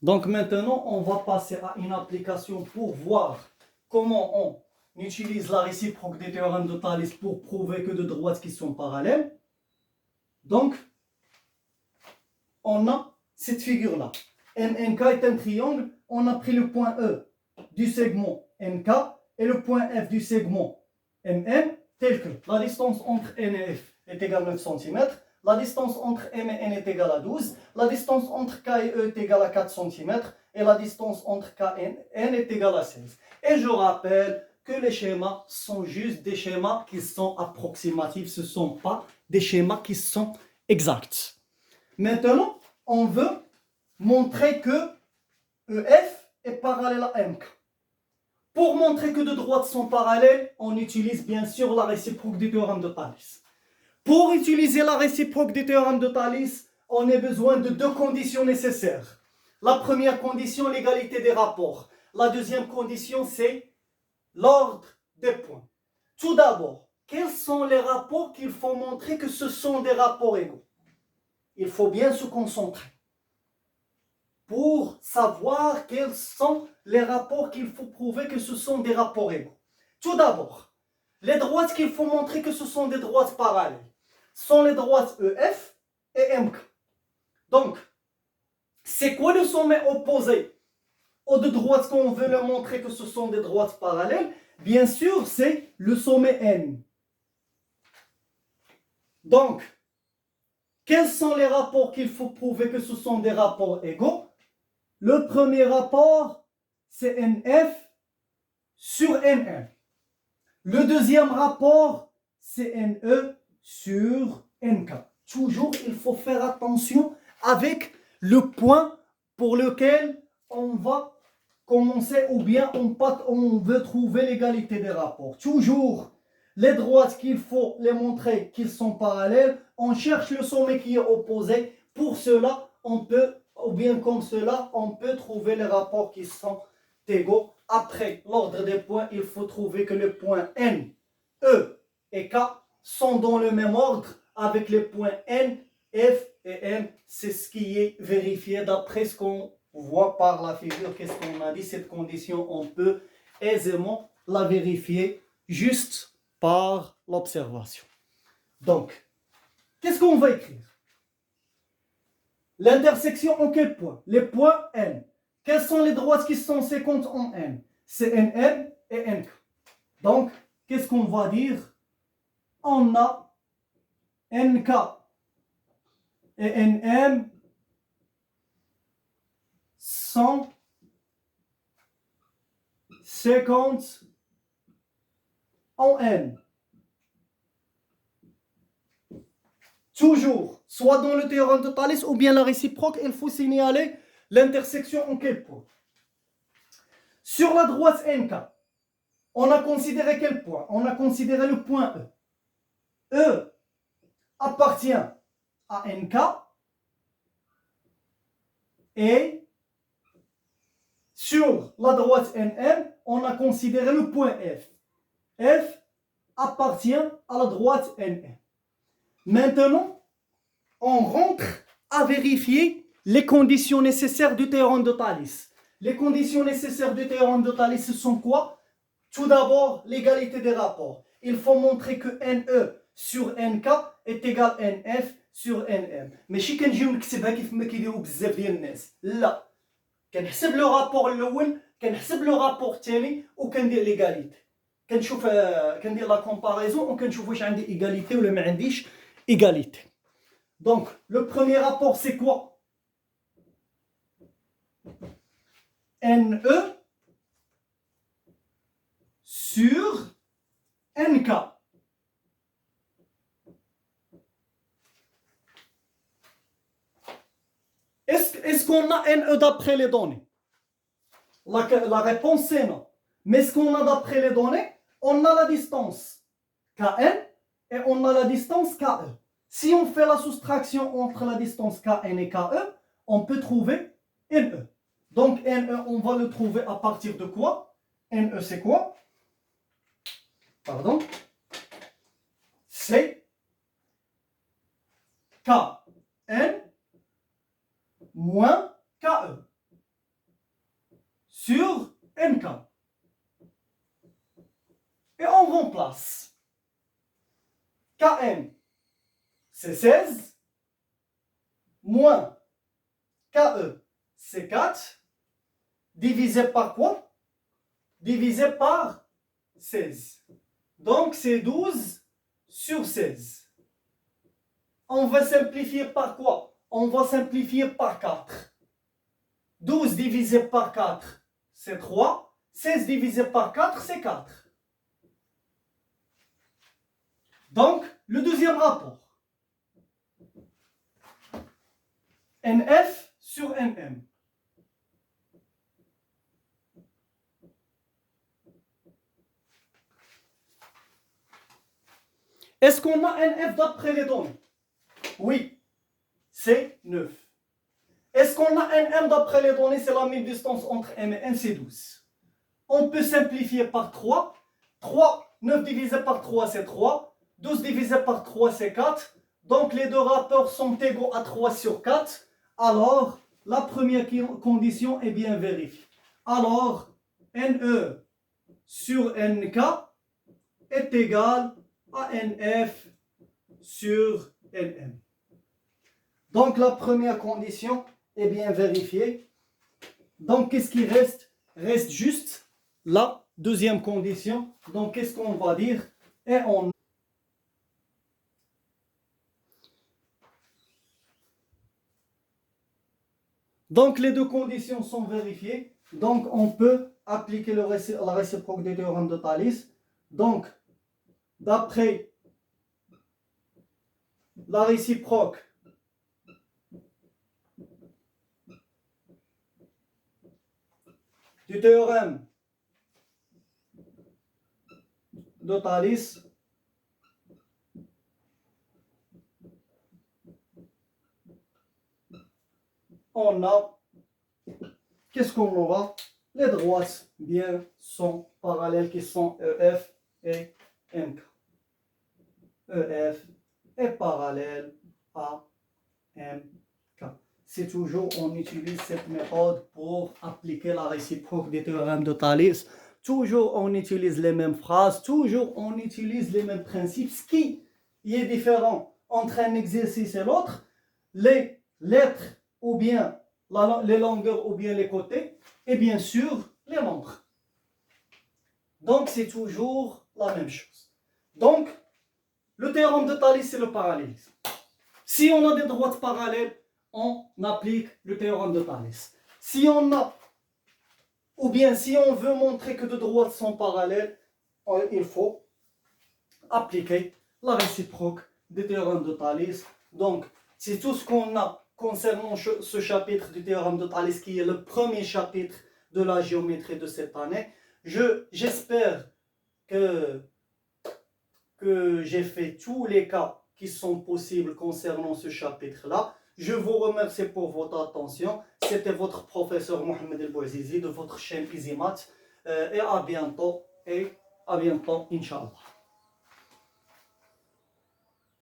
Donc maintenant, on va passer à une application pour voir comment on utilise la réciproque des théorèmes de Thalès pour prouver que deux droites qui sont parallèles. Donc, on a cette figure-là. MNK est un triangle. On a pris le point E du segment MK et le point F du segment MM, tel que la distance entre N et F est égale à 9 cm, la distance entre M et N est égale à 12, la distance entre K et E est égale à 4 cm, et la distance entre K et N est égale à 16. Et je rappelle que les schémas sont juste des schémas qui sont approximatifs, ce ne sont pas des schémas qui sont exacts. Maintenant, on veut montrer que EF est parallèle à MK. Pour montrer que deux droites sont parallèles, on utilise bien sûr la réciproque du théorème de Thalès. Pour utiliser la réciproque du théorème de Thalès, on a besoin de deux conditions nécessaires. La première condition, l'égalité des rapports. La deuxième condition, c'est l'ordre des points. Tout d'abord, quels sont les rapports qu'il faut montrer que ce sont des rapports égaux? Il faut bien se concentrer pour savoir quels sont les rapports qu'il faut prouver que ce sont des rapports égaux. Tout d'abord, les droites qu'il faut montrer que ce sont des droites parallèles sont les droites EF et MK. Donc, c'est quoi le sommet opposé aux deux droites qu'on veut leur montrer que ce sont des droites parallèles? Bien sûr, c'est le sommet N. Donc, quels sont les rapports qu'il faut prouver que ce sont des rapports égaux? Le premier rapport, c'est NF sur NM. Le deuxième rapport, c'est NE sur NK. Toujours, il faut faire attention avec le point pour lequel on va commencer ou bien on veut trouver l'égalité des rapports. Toujours, les droites qu'il faut les montrer qu'ils sont parallèles, on cherche le sommet qui est opposé. Pour cela, on peut, ou bien comme cela, on peut trouver les rapports qui sont égaux. Après l'ordre des points, il faut trouver que les points N, E et K sont dans le même ordre avec les points N, F et M. C'est ce qui est vérifié d'après ce qu'on voit par la figure. Qu'est-ce qu'on a dit? Cette condition, on peut aisément la vérifier juste par l'observation. Donc, qu'est-ce qu'on va écrire? L'intersection en quel point? Les points N. Quelles sont les droites qui sont séquentes en N? C'est NM et NK. Donc, qu'est-ce qu'on va dire? On a NK et NM sont séquentes en N. Toujours, soit dans le théorème de Thalès ou bien la réciproque, il faut signaler l'intersection en quel point? Sur la droite NK, on a considéré quel point? On a considéré le point E. E appartient à NK et sur la droite NM, on a considéré le point F. F appartient à la droite NM. Maintenant, on rentre à vérifier les conditions nécessaires du théorème de Thalès. Les conditions nécessaires du théorème de Thalès, ce sont quoi? Tout d'abord, l'égalité des rapports. Il faut montrer que NE sur NK est égal à NF sur NM. ماشي كنجيو نكتبها كيف ما كيديروا بزاف ديال الناس. لا. كنحسب لو رابور الاول، كنحسب لو رابور الثاني وكندير ليغاليتي. كنشوف كندير لا كومباريزون وكنشوف واش عندي ايغاليتي ولا ما عنديش ايغاليتي. Donc, le premier rapport, c'est quoi? NE sur NK. Est-ce qu'on a NE d'après les données? La réponse c'est non. Mais ce qu'on a d'après les données, on a la distance KN et on a la distance KE. Si on fait la soustraction entre la distance KN et KE, on peut trouver NE. Donc NE, on va le trouver à partir de quoi? NE c'est quoi? Pardon. C'est KN moins KE. sur NK. Et on remplace. Kn, c'est 16, moins Ke, c'est 4, divisé par quoi? Divisé par 16. Donc, c'est 12 sur 16. On va simplifier par quoi? On va simplifier par 4. 12 divisé par 4, c'est 3. 16 divisé par 4, c'est 4. Donc, le deuxième rapport. NF sur NM. Est-ce qu'on a NF d'après les données? Oui, c'est 9. Est-ce qu'on a NM d'après les données? C'est la même distance entre M et N, c'est 12. On peut simplifier par 3. 3, 9 divisé par 3, c'est 3. 12 divisé par 3, c'est 4. Donc, les deux rapports sont égaux à 3 sur 4. Alors, la première condition est bien vérifiée. Alors, NE sur NK est égal à NF sur NM. Donc, la première condition est bien vérifiée. Donc, qu'est-ce qui reste? Reste juste la deuxième condition. Donc, qu'est-ce qu'on va dire? Et on Donc, les deux conditions sont vérifiées. Donc, on peut appliquer la réciproque du théorème de Thalès. Donc, d'après la réciproque du théorème de Thalès, on a, qu'est-ce qu'on aura? Les droites bien sont parallèles qui sont EF et MK. EF est parallèle à MK. C'est toujours, on utilise cette méthode pour appliquer la réciproque des théorèmes de Thalès. Toujours, on utilise les mêmes phrases. Toujours, on utilise les mêmes principes. Ce qui est différent entre un exercice et l'autre, les lettres ou bien les longueurs ou bien les côtés, et bien sûr, les nombres. Donc, c'est toujours la même chose. Donc, le théorème de Thalès, c'est le parallélisme. Si on a des droites parallèles, on applique le théorème de Thalès. Si on a, ou bien si on veut montrer que deux droites sont parallèles, il faut appliquer la réciproque du théorème de Thalès. Donc, c'est tout ce qu'on a concernant ce chapitre du théorème de Thalès, qui est le premier chapitre de la géométrie de cette année. J'espère que j'ai fait tous les cas qui sont possibles concernant ce chapitre-là. Je vous remercie pour votre attention. C'était votre professeur Mohamed El Bouazizi de votre chaîne EasyMath. Et à bientôt, Inch'Allah.